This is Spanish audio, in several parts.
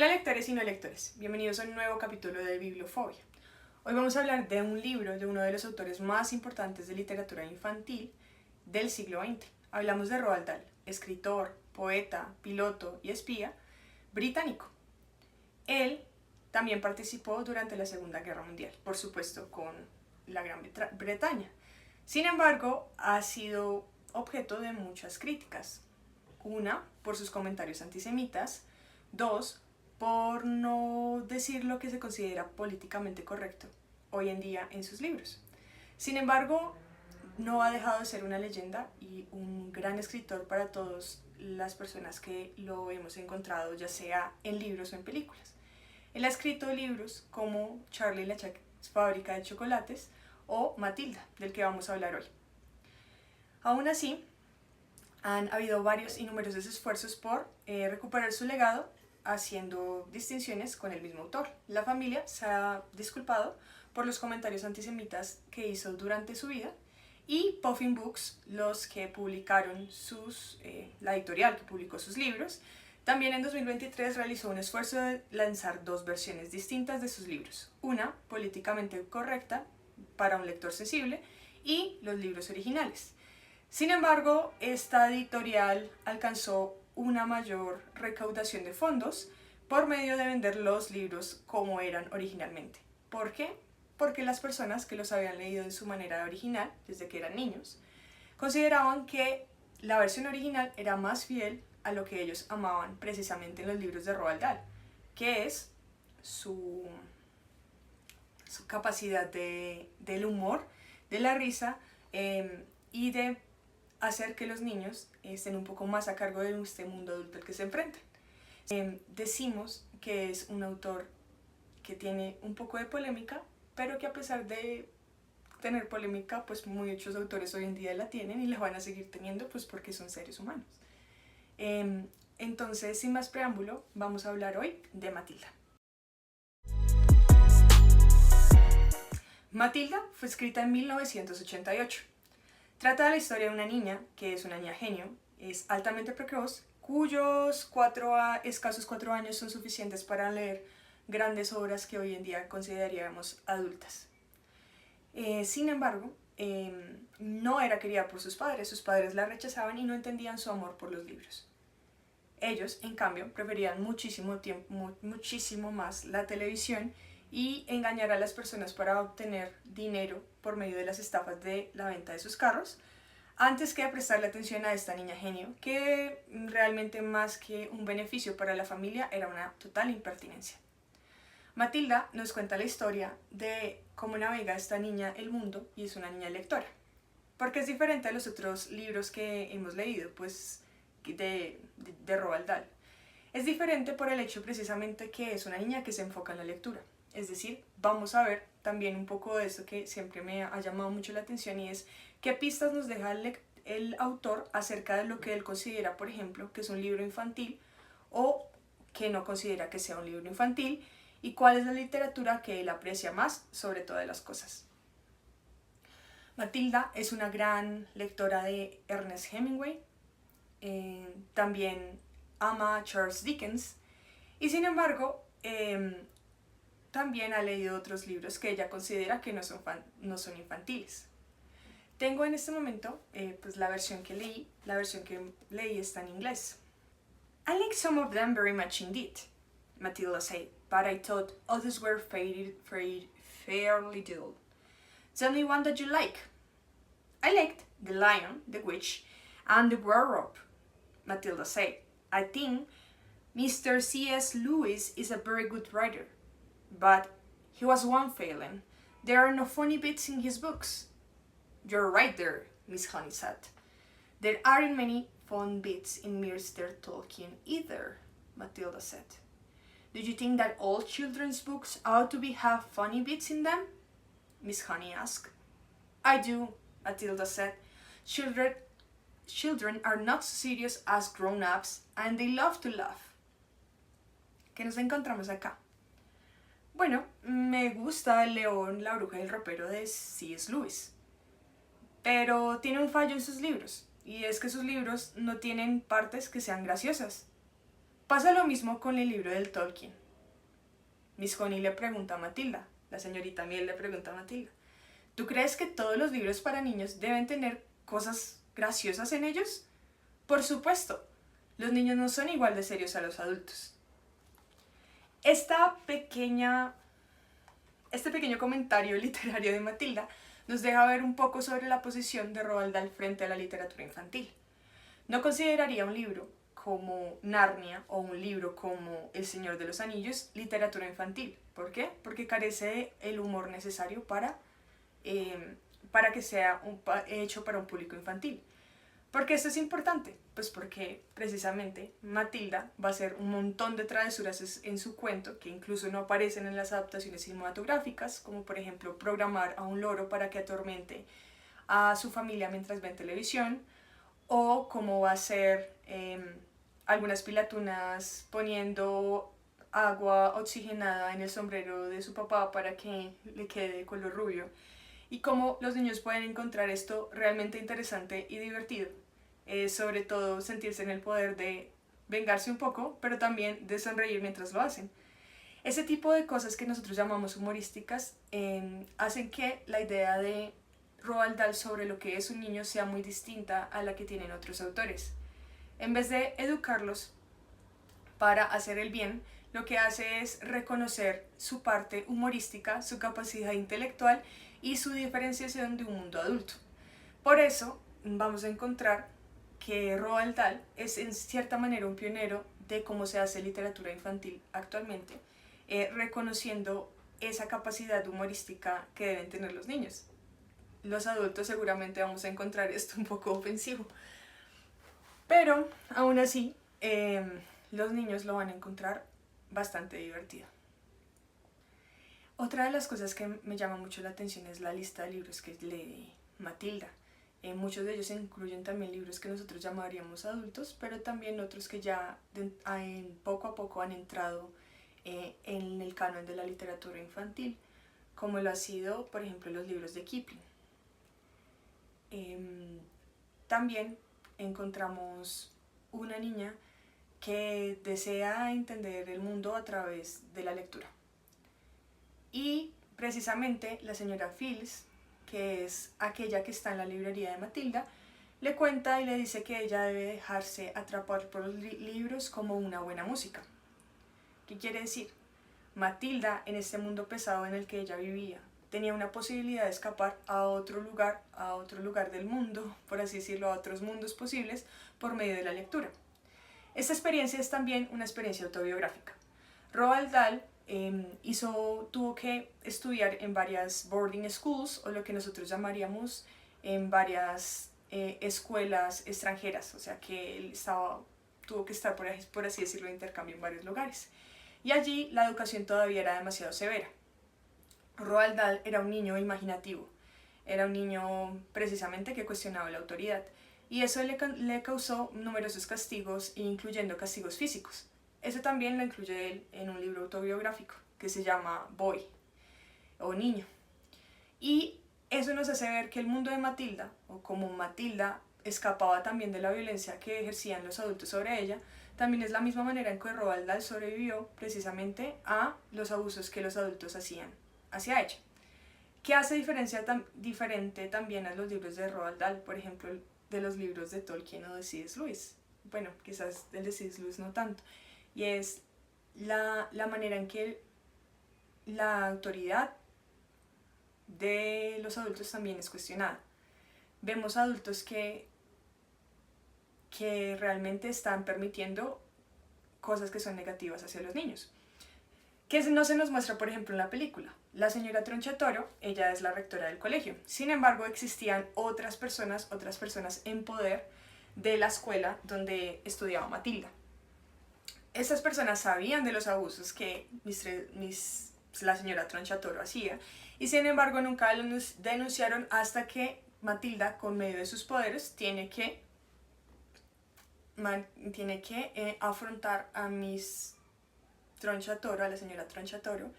Hola lectores y no lectores, bienvenidos a un nuevo capítulo de Bibliofobia. Hoy vamos a hablar de un libro de uno de los autores más importantes de literatura infantil del siglo XX. Hablamos de Roald Dahl, escritor, poeta, piloto y espía británico. Él también participó durante la Segunda Guerra Mundial, por supuesto con la Gran Bretaña. Sin embargo, ha sido objeto de muchas críticas. Una, por sus comentarios antisemitas. Dos, por no decir lo que se considera políticamente correcto hoy en día en sus libros. Sin embargo, no ha dejado de ser una leyenda y un gran escritor para todas las personas que lo hemos encontrado, ya sea en libros o en películas. Él ha escrito libros como Charlie y la fábrica de chocolates o Matilda, del que vamos a hablar hoy. Aún así, han habido varios y numerosos esfuerzos por recuperar su legado, haciendo distinciones con el mismo autor. La familia se ha disculpado por los comentarios antisemitas que hizo durante su vida, y Puffin Books, los que publicaron la editorial que publicó sus libros, también en 2023 realizó un esfuerzo de lanzar dos versiones distintas de sus libros. Una políticamente correcta para un lector sensible y los libros originales. Sin embargo, esta editorial alcanzó una mayor recaudación de fondos por medio de vender los libros como eran originalmente. ¿Por qué? Porque las personas que los habían leído en su manera original, desde que eran niños, consideraban que la versión original era más fiel a lo que ellos amaban precisamente en los libros de Roald Dahl, que es su capacidad del humor, de la risa y de hacer que los niños estén un poco más a cargo de este mundo adulto al que se enfrentan. Decimos que es un autor que tiene un poco de polémica, pero que a pesar de tener polémica, pues muchos autores hoy en día la tienen y la van a seguir teniendo, pues porque son seres humanos. Entonces, sin más preámbulo, vamos a hablar hoy de Matilda. Matilda fue escrita en 1988. Trata de la historia de una niña, que es una niña genio, es altamente precoz, cuyos escasos 4 años son suficientes para leer grandes obras que hoy en día consideraríamos adultas. Sin embargo, no era querida por sus padres la rechazaban y no entendían su amor por los libros. Ellos, en cambio, preferían muchísimo más la televisión y engañar a las personas para obtener dinero por medio de las estafas de la venta de sus carros, antes que prestarle atención a esta niña genio, que realmente más que un beneficio para la familia era una total impertinencia. Matilda nos cuenta la historia de cómo navega esta niña el mundo, y es una niña lectora, porque es diferente a los otros libros que hemos leído, pues de Roald Dahl. Es diferente por el hecho precisamente que es una niña que se enfoca en la lectura. Es decir, vamos a ver también un poco de esto que siempre me ha llamado mucho la atención, y es qué pistas nos deja el autor acerca de lo que él considera, por ejemplo, que es un libro infantil o que no considera que sea un libro infantil, y cuál es la literatura que él aprecia más sobre todas las cosas. Matilda es una gran lectora de Ernest Hemingway, también ama a Charles Dickens, y sin embargo también ha leído otros libros que ella considera que no son infantiles. Tengo en este momento pues la versión que leí está en inglés. I like some of them very much indeed, Matilda said, but I thought others were fairly dull. Tell me one that you like. I liked The Lion, the Witch, and the Werewolf, Matilda said. I think Mr. C.S. Lewis is a very good writer, but he has one failing. There are no funny bits in his books. You're right there, Miss Honey said. There aren't many fun bits in Mr. Tolkien either, Matilda said. Do you think that all children's books ought to have funny bits in them? Miss Honey asked. I do, Matilda said. Children are not so serious as grown-ups, and they love to laugh. ¿Qué nos encontramos acá? Bueno, me gusta El león, la bruja y el ropero de C.S. Lewis, pero tiene un fallo en sus libros, y es que sus libros no tienen partes que sean graciosas. Pasa lo mismo con el libro del Tolkien. Miss Honey le pregunta a Matilda, la señorita Miel le pregunta a Matilda, ¿tú crees que todos los libros para niños deben tener cosas graciosas en ellos? Por supuesto, los niños no son igual de serios a los adultos. Este pequeño comentario literario de Matilda nos deja ver un poco sobre la posición de Roald Dahl frente a la literatura infantil. No consideraría un libro como Narnia o un libro como El Señor de los Anillos literatura infantil. ¿Por qué? Porque carece del humor necesario para que sea hecho para un público infantil. ¿Por qué esto es importante? Pues porque precisamente Matilda va a hacer un montón de travesuras en su cuento que incluso no aparecen en las adaptaciones cinematográficas, como por ejemplo programar a un loro para que atormente a su familia mientras ven televisión, o cómo va a ser algunas pilatunas poniendo agua oxigenada en el sombrero de su papá para que le quede de color rubio, y cómo los niños pueden encontrar esto realmente interesante y divertido. Sobre todo sentirse en el poder de vengarse un poco, pero también de sonreír mientras lo hacen. Ese tipo de cosas que nosotros llamamos humorísticas hacen que la idea de Roald Dahl sobre lo que es un niño sea muy distinta a la que tienen otros autores. En vez de educarlos para hacer el bien, lo que hace es reconocer su parte humorística, su capacidad intelectual y su diferenciación de un mundo adulto. Por eso vamos a encontrar que Roald Dahl es en cierta manera un pionero de cómo se hace literatura infantil actualmente, reconociendo esa capacidad humorística que deben tener los niños. Los adultos seguramente vamos a encontrar esto un poco ofensivo, pero aún así los niños lo van a encontrar bastante divertido. Otra de las cosas que me llama mucho la atención es la lista de libros que lee Matilda. Muchos de ellos incluyen también libros que nosotros llamaríamos adultos, pero también otros que ya poco a poco han entrado en el canon de la literatura infantil, como lo ha sido, por ejemplo, los libros de Kipling. También encontramos una niña que desea entender el mundo a través de la lectura. Y precisamente la señora Fields, que es aquella que está en la librería de Matilda, le cuenta y le dice que ella debe dejarse atrapar por los libros como una buena música. ¿Qué quiere decir? Matilda, en este mundo pesado en el que ella vivía, tenía una posibilidad de escapar a otro lugar del mundo, por así decirlo, a otros mundos posibles, por medio de la lectura. Esta experiencia es también una experiencia autobiográfica. Roald Dahl tuvo que estudiar en varias boarding schools, o lo que nosotros llamaríamos en varias escuelas extranjeras, o sea que él tuvo que estar, por así decirlo, de intercambio en varios lugares. Y allí la educación todavía era demasiado severa. Roald Dahl era un niño imaginativo, era un niño precisamente que cuestionaba la autoridad, y eso le causó numerosos castigos, incluyendo castigos físicos. Eso también lo incluye él en un libro autobiográfico que se llama Boy, o Niño. Y eso nos hace ver que el mundo de Matilda, o como Matilda escapaba también de la violencia que ejercían los adultos sobre ella, también es la misma manera en que Roald Dahl sobrevivió precisamente a los abusos que los adultos hacían hacia ella. ¿Qué hace diferente también a los libros de Roald Dahl, por ejemplo, de los libros de Tolkien o de C.S. Lewis? Bueno, quizás el de C.S. Lewis no tanto. Y es la manera en que la autoridad de los adultos también es cuestionada. Vemos adultos que realmente están permitiendo cosas que son negativas hacia los niños. Que no se nos muestra, por ejemplo, en la película. La señora Tronchatoro, ella es la rectora del colegio. Sin embargo, existían otras personas en poder de la escuela donde estudiaba Matilda. Estas personas sabían de los abusos que la señora Tronchatoro hacía, y sin embargo nunca los denunciaron hasta que Matilda, con medio de sus poderes, tiene que afrontar a Miss Tronchatoro, a la señora Tronchatoro,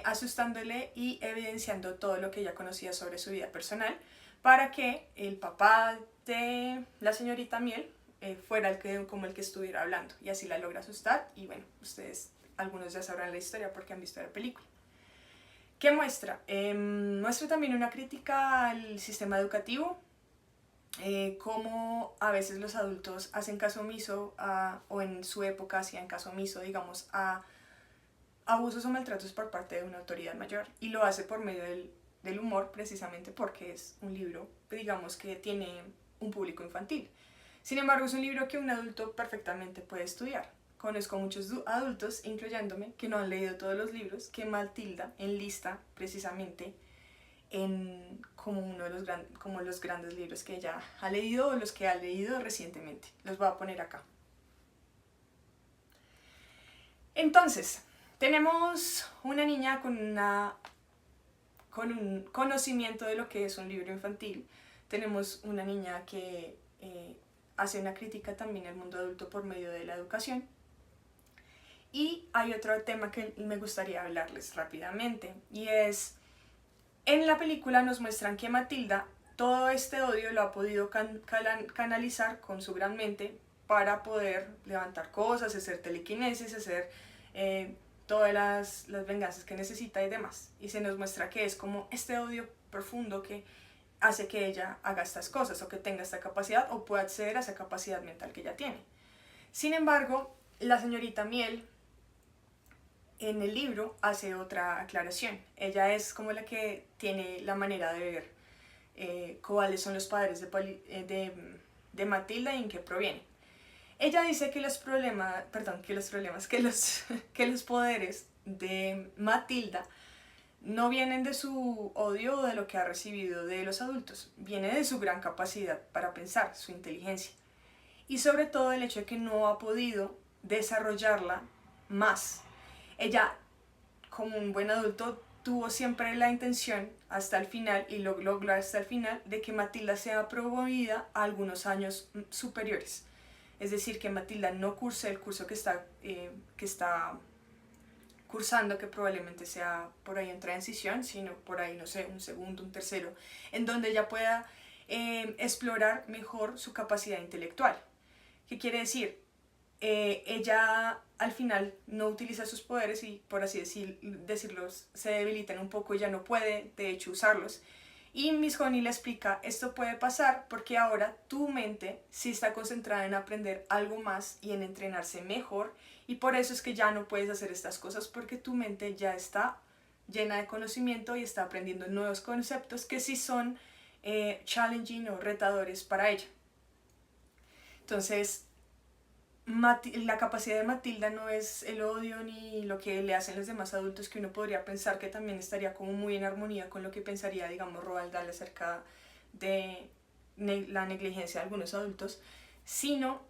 asustándole y evidenciando todo lo que ella conocía sobre su vida personal, para que el papá de la señorita Miel fuera como el que estuviera hablando, y así la logra asustar. Y bueno, ustedes, algunos ya sabrán la historia porque han visto la película. ¿Qué muestra? Muestra también una crítica al sistema educativo, cómo a veces los adultos hacen caso omiso o en su época hacían caso omiso, digamos, a abusos o maltratos por parte de una autoridad mayor, y lo hace por medio del humor, precisamente porque es un libro, digamos, que tiene un público infantil. Sin embargo, es un libro que un adulto perfectamente puede estudiar. Conozco muchos adultos, incluyéndome, que no han leído todos los libros que Matilda enlista precisamente como uno de los grandes libros que ella ha leído o los que ha leído recientemente. Los voy a poner acá. Entonces, tenemos una niña con un conocimiento de lo que es un libro infantil. Tenemos una niña que hace una crítica también al mundo adulto por medio de la educación. Y hay otro tema que me gustaría hablarles rápidamente, y es, en la película nos muestran que Matilda todo este odio lo ha podido canalizar con su gran mente para poder levantar cosas, hacer telequinesis, hacer todas las venganzas que necesita y demás. Y se nos muestra que es como este odio profundo que hace que ella haga estas cosas o que tenga esta capacidad o pueda acceder a esa capacidad mental que ella tiene. Sin embargo, la señorita Miel en el libro hace otra aclaración. Ella es como la que tiene la manera de ver cuáles son los padres de Matilda y en qué provienen. Ella dice que los poderes de Matilda no vienen de su odio o de lo que ha recibido de los adultos, viene de su gran capacidad para pensar, su inteligencia, y sobre todo el hecho de que no ha podido desarrollarla más. Ella, como un buen adulto, tuvo siempre la intención hasta el final, y lo logró hasta el final, de que Matilda sea promovida a algunos años superiores. Es decir, que Matilda no curse el curso que está cursando, que probablemente sea por ahí en transición, sino por ahí, no sé, un segundo, un tercero, en donde ella pueda explorar mejor su capacidad intelectual. ¿Qué quiere decir? Ella al final no utiliza sus poderes y, por así decirlo, se debilitan un poco y ya no puede, de hecho, usarlos. Y Miss Honey le explica, esto puede pasar porque ahora tu mente sí está concentrada en aprender algo más y en entrenarse mejor, y por eso es que ya no puedes hacer estas cosas, porque tu mente ya está llena de conocimiento y está aprendiendo nuevos conceptos que sí son challenging o retadores para ella. Entonces, la capacidad de Matilda no es el odio ni lo que le hacen los demás adultos, que uno podría pensar que también estaría como muy en armonía con lo que pensaría, digamos, Roald Dahl acerca de la negligencia de algunos adultos, sino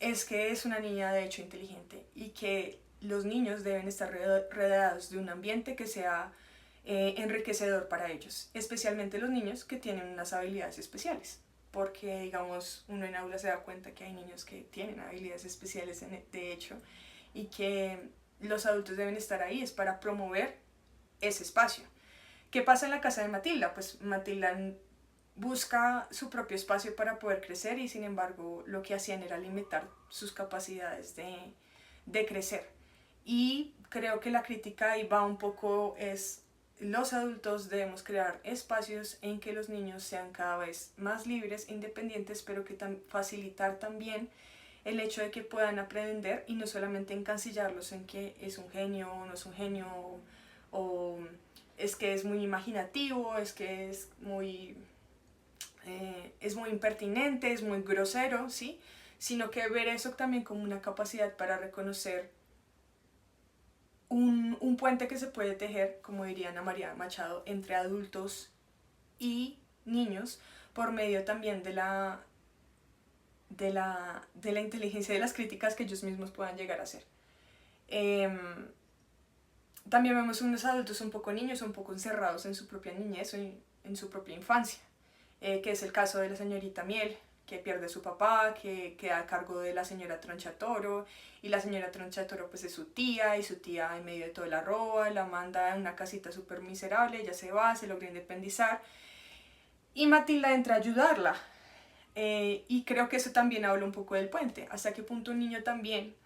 es que es una niña de hecho inteligente, y que los niños deben estar rodeados de un ambiente que sea enriquecedor para ellos, especialmente los niños que tienen unas habilidades especiales. Porque, digamos, uno en aula se da cuenta que hay niños que tienen habilidades especiales de hecho, y que los adultos deben estar ahí es para promover ese espacio. ¿Qué pasa en la casa de Matilda? Pues Matilda busca su propio espacio para poder crecer, y sin embargo lo que hacían era limitar sus capacidades de crecer. Y creo que la crítica ahí va un poco, es los adultos debemos crear espacios en que los niños sean cada vez más libres, independientes, pero que facilitar también el hecho de que puedan aprender, y no solamente encasillarlos en que es un genio o no es un genio, o es que es muy imaginativo, es que es muy impertinente, es muy grosero, ¿sí? Sino que ver eso también como una capacidad para reconocer un puente que se puede tejer, como diría Ana María Machado, entre adultos y niños, por medio también de la inteligencia y de las críticas que ellos mismos puedan llegar a hacer. También vemos unos adultos un poco niños, un poco encerrados en su propia niñez o en su propia infancia, que es el caso de la señorita Miel, que pierde a su papá, que queda a cargo de la señora Tronchatoro, y la señora Tronchatoro pues es su tía, y su tía en medio de todo la roba, la manda a una casita súper miserable, ella se va, se logra independizar, y Matilda entra a ayudarla. Y creo que eso también habla un poco del puente. Hasta qué punto un niño también,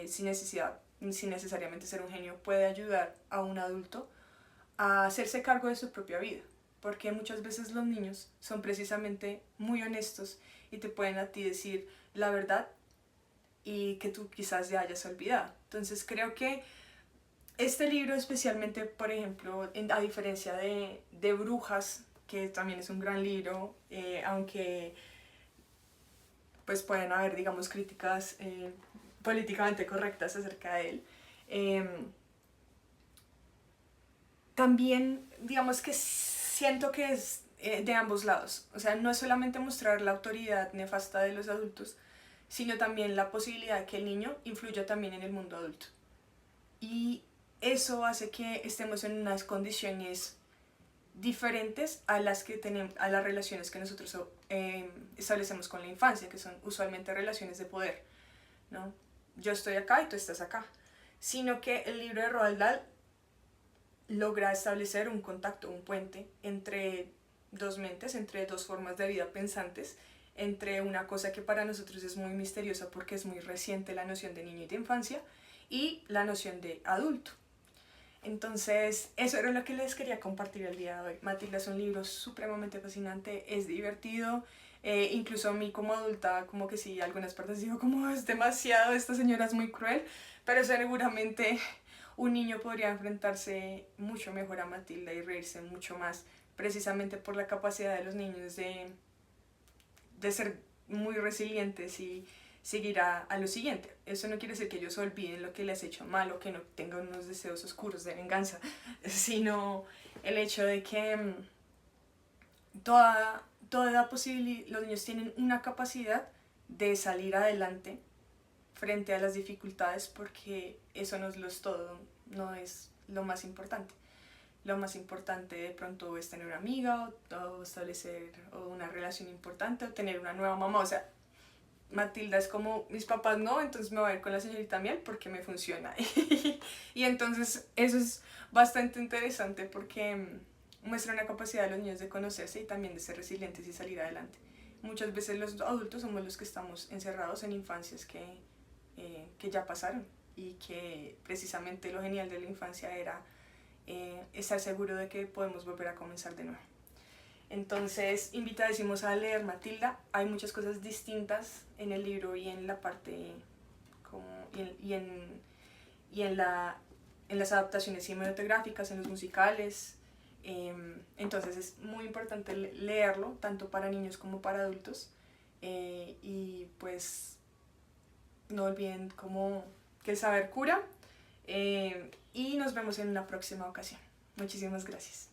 sin necesariamente ser un genio, puede ayudar a un adulto a hacerse cargo de su propia vida. Porque muchas veces los niños son precisamente muy honestos y te pueden a ti decir la verdad y que tú quizás ya hayas olvidado. Entonces creo que este libro especialmente, por ejemplo, a diferencia de Brujas, que también es un gran libro, aunque pues pueden haber, digamos, críticas políticamente correctas acerca de él, eh, también, digamos que siento que es de ambos lados. O sea, no es solamente mostrar la autoridad nefasta de los adultos, sino también la posibilidad de que el niño influya también en el mundo adulto. Y eso hace que estemos en unas condiciones diferentes a las que tenemos, a las relaciones que nosotros establecemos con la infancia, que son usualmente relaciones de poder, ¿no? Yo estoy acá y tú estás acá. Sino que el libro de Roald Dahl logra establecer un contacto, un puente entre dos mentes, entre dos formas de vida pensantes, entre una cosa que para nosotros es muy misteriosa porque es muy reciente, la noción de niño y de infancia, y la noción de adulto. Entonces, eso era lo que les quería compartir el día de hoy. Matilda es un libro supremamente fascinante, es divertido, incluso a mí como adulta, como que sí, algunas partes digo como es demasiado, esta señora es muy cruel, pero seguramente un niño podría enfrentarse mucho mejor a Matilda y reírse mucho más, precisamente por la capacidad de los niños de ser muy resilientes y seguir a lo siguiente. Eso no quiere decir que ellos olviden lo que les ha hecho mal o que no tengan unos deseos oscuros de venganza, sino el hecho de que toda la posibilidad, los niños tienen una capacidad de salir adelante frente a las dificultades, porque eso no es lo es todo, no es lo más importante. Lo más importante de pronto es tener una amiga o establecer una relación importante o tener una nueva mamá. O sea, Matilda es como mis papás no, entonces me voy a ir con la señorita Miel porque me funciona. Y entonces eso es bastante interesante porque muestra una capacidad de los niños de conocerse y también de ser resilientes y salir adelante. Muchas veces los adultos somos los que estamos encerrados en infancias que ya pasaron y que precisamente lo genial de la infancia era estar seguro de que podemos volver a comenzar de nuevo. Entonces, invitadísimos a leer Matilda. Hay muchas cosas distintas en el libro y en la parte como, en las adaptaciones cinematográficas, en los musicales. Entonces es muy importante leerlo, tanto para niños como para adultos. Y pues no olviden como que el saber cura. Y nos vemos en una próxima ocasión. Muchísimas gracias.